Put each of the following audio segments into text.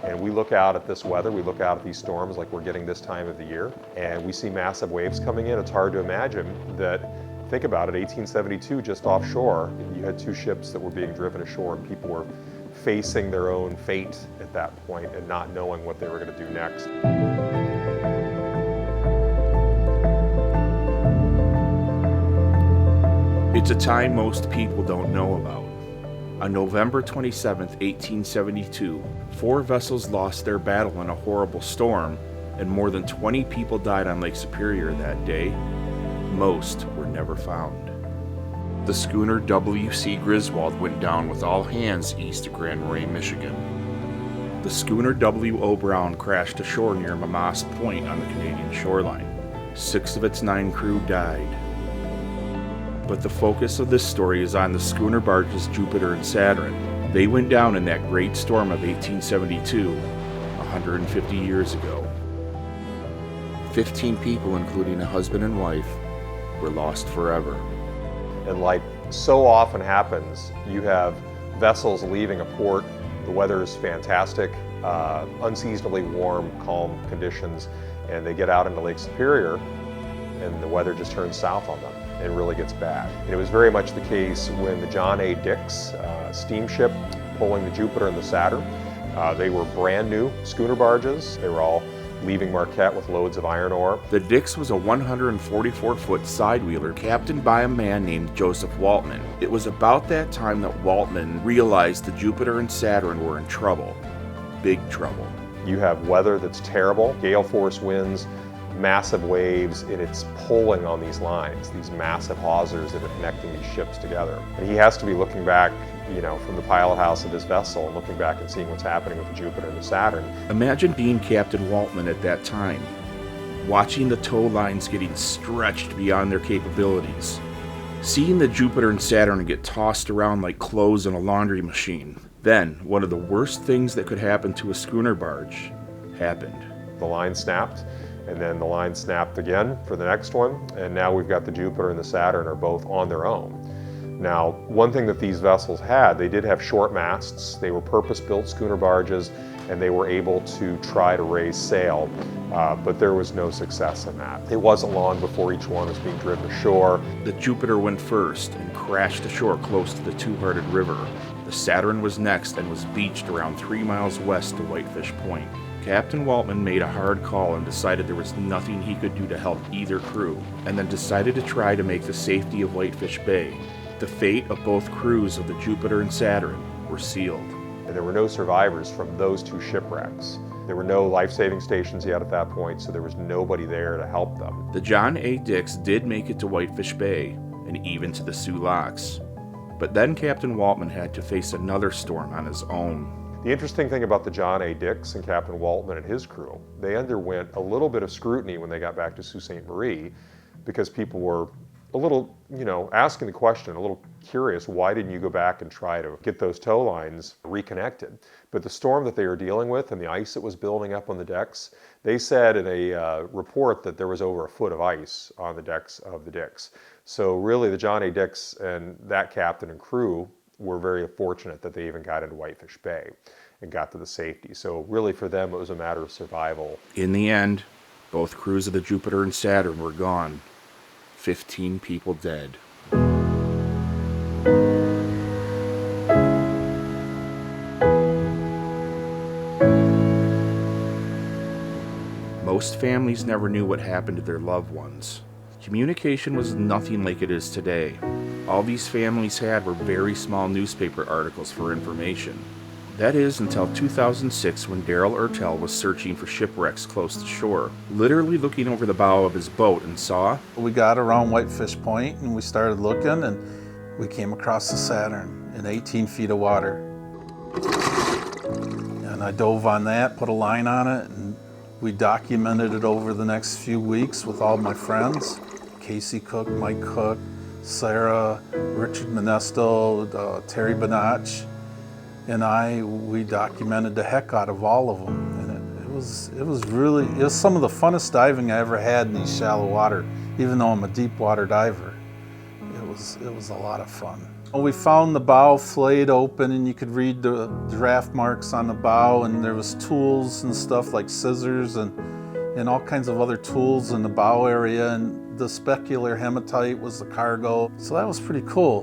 And we look out at this weather, we look out at these storms like we're getting this time of the year, and we see massive waves coming in. It's hard to imagine that, think about it, 1872, just offshore, you had two ships that were being driven ashore and people were facing their own fate at that point and not knowing what they were going to do next. It's a time most people don't know about. On November 27, 1872, 4 vessels lost their battle in a horrible storm, and more than 20 people died on Lake Superior that day. Most were never found. The schooner W.C. Griswold went down with all hands east of Grand Marais, Michigan. The schooner W.O. Brown crashed ashore near Mama's Point on the Canadian shoreline. 6 of its 9 crew died. But the focus of this story is on the schooner barges Jupiter and Saturn. They went down in that great storm of 1872, 150 years ago. 15 people, including a husband and wife, were lost forever. And like so often happens, you have vessels leaving a port, the weather is fantastic, unseasonably warm, calm conditions, and they get out into Lake Superior and the weather just turns south on them and really gets bad. And it was very much the case when the John A. Dix steamship pulling the Jupiter and the Saturn, they were brand new schooner barges. They were all leaving Marquette with loads of iron ore. The Dix was a 144-foot sidewheeler captained by a man named Joseph Waltman. It was about that time that Waltman realized the Jupiter and Saturn were in trouble. Big trouble. You have weather that's terrible, gale force winds, massive waves, and it's pulling on these lines, these massive hawsers that are connecting these ships together. And he has to be looking back, from the pilot house of his vessel and looking back and seeing what's happening with the Jupiter and the Saturn. Imagine being Captain Waltman at that time, watching the tow lines getting stretched beyond their capabilities, seeing the Jupiter and Saturn get tossed around like clothes in a laundry machine. Then, one of the worst things that could happen to a schooner barge happened. The line snapped, and then the line snapped again for the next one, and now we've got the Jupiter and the Saturn are both on their own. Now, one thing that these vessels had, they did have short masts, they were purpose-built schooner barges, and they were able to try to raise sail, but there was no success in that. It wasn't long before each one was being driven ashore. The Jupiter went first and crashed ashore close to the Two-Hearted River. The Saturn was next and was beached around 3 miles west of Whitefish Point. Captain Waltman made a hard call and decided there was nothing he could do to help either crew, and then decided to try to make the safety of Whitefish Bay. The fate of both crews of the Jupiter and Saturn were sealed. And there were no survivors from those 2 shipwrecks. There were no life-saving stations yet at that point, so there was nobody there to help them. The John A. Dix did make it to Whitefish Bay, and even to the Sioux Locks. But then Captain Waltman had to face another storm on his own. The interesting thing about the John A. Dix and Captain Waltman and his crew, they underwent a little bit of scrutiny when they got back to Sault Ste. Marie, because people were a little, asking the question, a little curious, why didn't you go back and try to get those tow lines reconnected? But the storm that they were dealing with and the ice that was building up on the decks, they said in a report that there was over a foot of ice on the decks of the Dix. So really the John A. Dix and that captain and crew were very fortunate that they even got into Whitefish Bay and got to the safety. So really for them it was a matter of survival. In the end, both crews of the Jupiter and Saturn were gone. 15 people dead. Most families never knew what happened to their loved ones. Communication was nothing like it is today. All these families had were very small newspaper articles for information. That is until 2006 when Daryl Ertel was searching for shipwrecks close to shore, literally looking over the bow of his boat and saw... We got around Whitefish Point and we started looking and we came across the Saturn in 18 feet of water. And I dove on that, put a line on it, and we documented it over the next few weeks with all my friends. Casey Cook, Mike Cook, Sarah, Richard Monesto, Terry Benach. And we documented the heck out of all of them, and it was some of the funnest diving I ever had in these shallow water. Even though I'm a deep water diver, it was a lot of fun. Well, we found the bow flayed open and you could read the draft marks on the bow, and there was tools and stuff like scissors and all kinds of other tools in the bow area, and the specular hematite was the cargo. So that was pretty cool.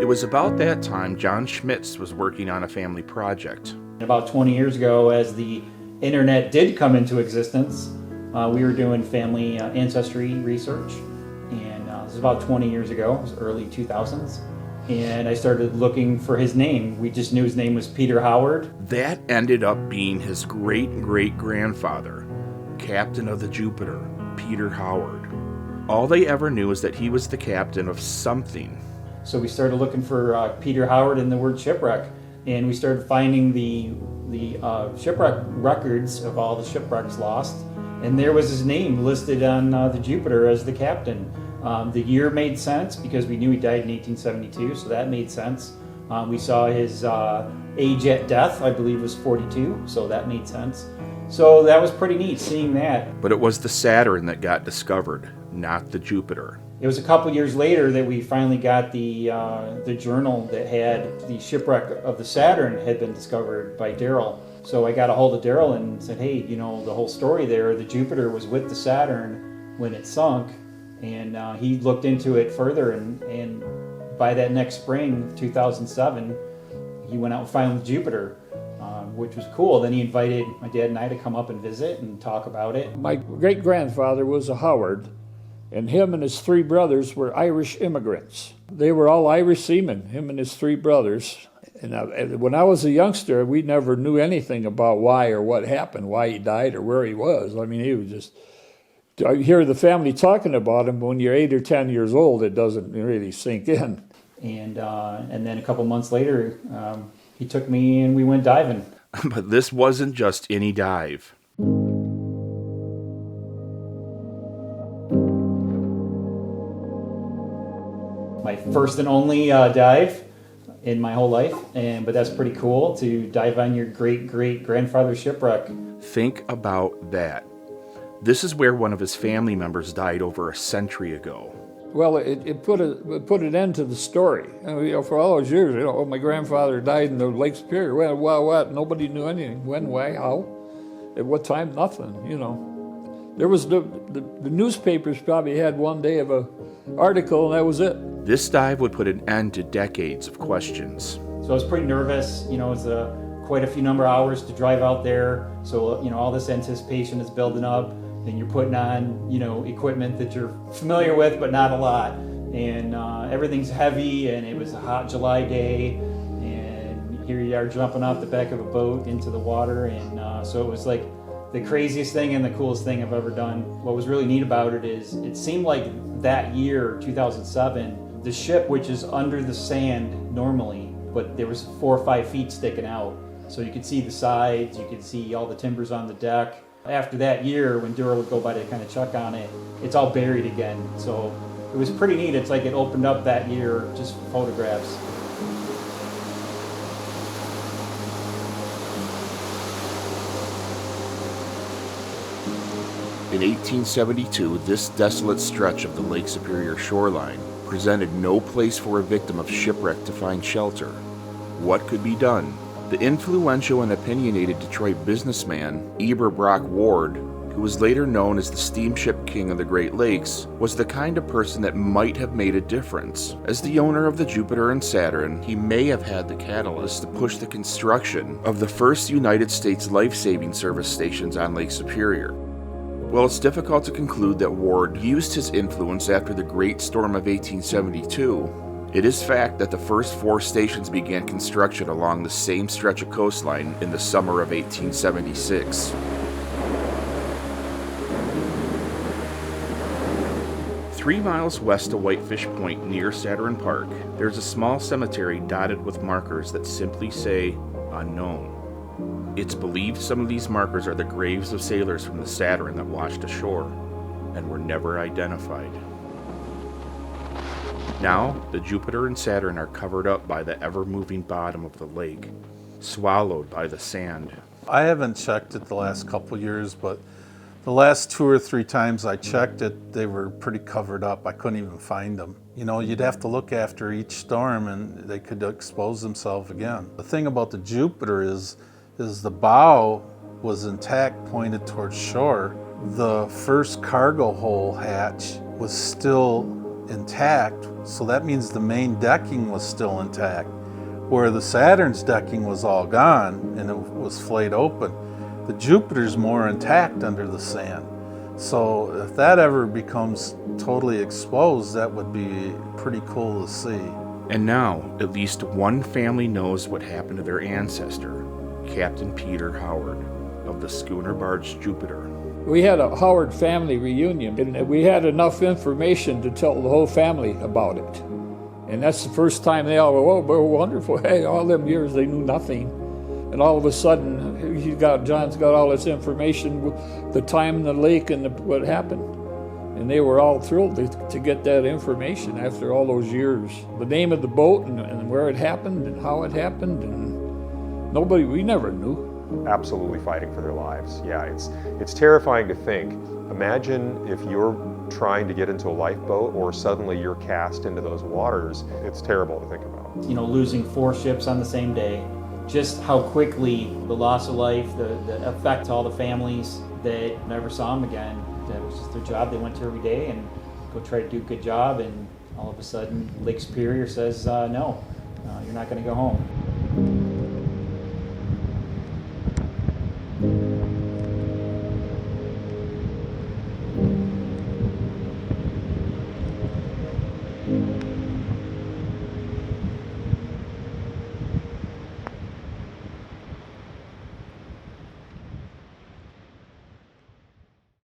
It was about that time John Schmitz was working on a family project. About 20 years ago, as the internet did come into existence, we were doing family ancestry research, and this was about 20 years ago. It was early 2000s, and I started looking for his name. We just knew his name was Peter Howard. That ended up being his great-great-grandfather, captain of the Jupiter, Peter Howard. All they ever knew is that he was the captain of something. So we started looking for Peter Howard in the word shipwreck, and we started finding the shipwreck records of all the shipwrecks lost, and there was his name listed on the Jupiter as the captain. The year made sense because we knew he died in 1872, so that made sense. We saw his age at death, I believe, was 42, so that made sense. So that was pretty neat seeing that. But it was the Saturn that got discovered, not the Jupiter. It was a couple years later that we finally got the journal that had the shipwreck of the Saturn had been discovered by Daryl. So I got a hold of Daryl and said, hey, you know, the whole story there, the Jupiter was with the Saturn when it sunk, and he looked into it further, and by that next spring, 2007, he went out and found the Jupiter, which was cool. Then he invited my dad and I to come up and visit and talk about it. My great-grandfather was a Howard, and him and his three brothers were Irish immigrants. They were all Irish seamen, him and his three brothers. And when I was a youngster, we never knew anything about why or what happened, why he died or where he was. I mean, he was just, I hear the family talking about him, but when you're 8 or 10 years old, it doesn't really sink in. And then a couple months later, he took me and we went diving. But this wasn't just any dive. My first and only dive in my whole life, but that's pretty cool to dive on your great-great-grandfather's shipwreck. Think about that. This is where one of his family members died over a century ago. Well, it put an end to the story. And, you know, for all those years, you know, my grandfather died in the Lake Superior. Well, what? Nobody knew anything. When, why, how, at what time? Nothing. You know, there was the newspapers probably had one day of a article, and that was it. This dive would put an end to decades of questions. So I was pretty nervous. You know, it was quite a few number of hours to drive out there. So you know, all this anticipation is building up. And you're putting on, you know, equipment that you're familiar with, but not a lot. And everything's heavy, and it was a hot July day. And here you are jumping off the back of a boat into the water. And so it was like the craziest thing and the coolest thing I've ever done. What was really neat about it is it seemed like that year, 2007, the ship, which is under the sand normally, but there was 4 or 5 feet sticking out. So you could see the sides, you could see all the timbers on the deck. After that year, when Daryl would go by to kind of check on it, it's all buried again. So it was pretty neat. It's like it opened up that year, just photographs. In 1872, this desolate stretch of the Lake Superior shoreline presented no place for a victim of shipwreck to find shelter. What could be done? The influential and opinionated Detroit businessman, Eber Brock Ward, who was later known as the steamship king of the Great Lakes, was the kind of person that might have made a difference. As the owner of the Jupiter and Saturn, he may have had the catalyst to push the construction of the first United States life-saving service stations on Lake Superior. Well, it's difficult to conclude that Ward used his influence after the Great Storm of 1872. It is fact that the first 4 stations began construction along the same stretch of coastline in the summer of 1876. Three miles west of Whitefish Point near Saturn Park, there's a small cemetery dotted with markers that simply say, unknown. It's believed some of these markers are the graves of sailors from the Saturn that washed ashore and were never identified. Now, the Jupiter and Saturn are covered up by the ever-moving bottom of the lake, swallowed by the sand. I haven't checked it the last couple years, but The last 2 or 3 times I checked it, they were pretty covered up. I couldn't even find them. You know, you'd have to look after each storm and they could expose themselves again. The thing about the Jupiter is the bow was intact, pointed towards shore. The first cargo hold hatch was still intact, so that means the main decking was still intact. Where the Saturn's decking was all gone and it was flayed open, the Jupiter's more intact under the sand. So if that ever becomes totally exposed, that would be pretty cool to see. And now, at least one family knows what happened to their ancestor, Captain Peter Howard of the schooner barge Jupiter. We had a Howard family reunion, and we had enough information to tell the whole family about it. And that's the first time they all go, oh, we're wonderful. Hey, all them years they knew nothing. And all of a sudden, John's got all this information, the time in the lake and what happened. And they were all thrilled to get that information after all those years. The name of the boat and where it happened and how it happened, and we never knew. Absolutely fighting for their lives. Yeah, it's terrifying to think. Imagine if you're trying to get into a lifeboat or suddenly you're cast into those waters. It's terrible to think about. You know, losing 4 ships on the same day. Just how quickly the loss of life, the effect to all the families that never saw them again. That was just their job. They went to every day and go try to do a good job, and all of a sudden Lake Superior says, no, you're not going to go home.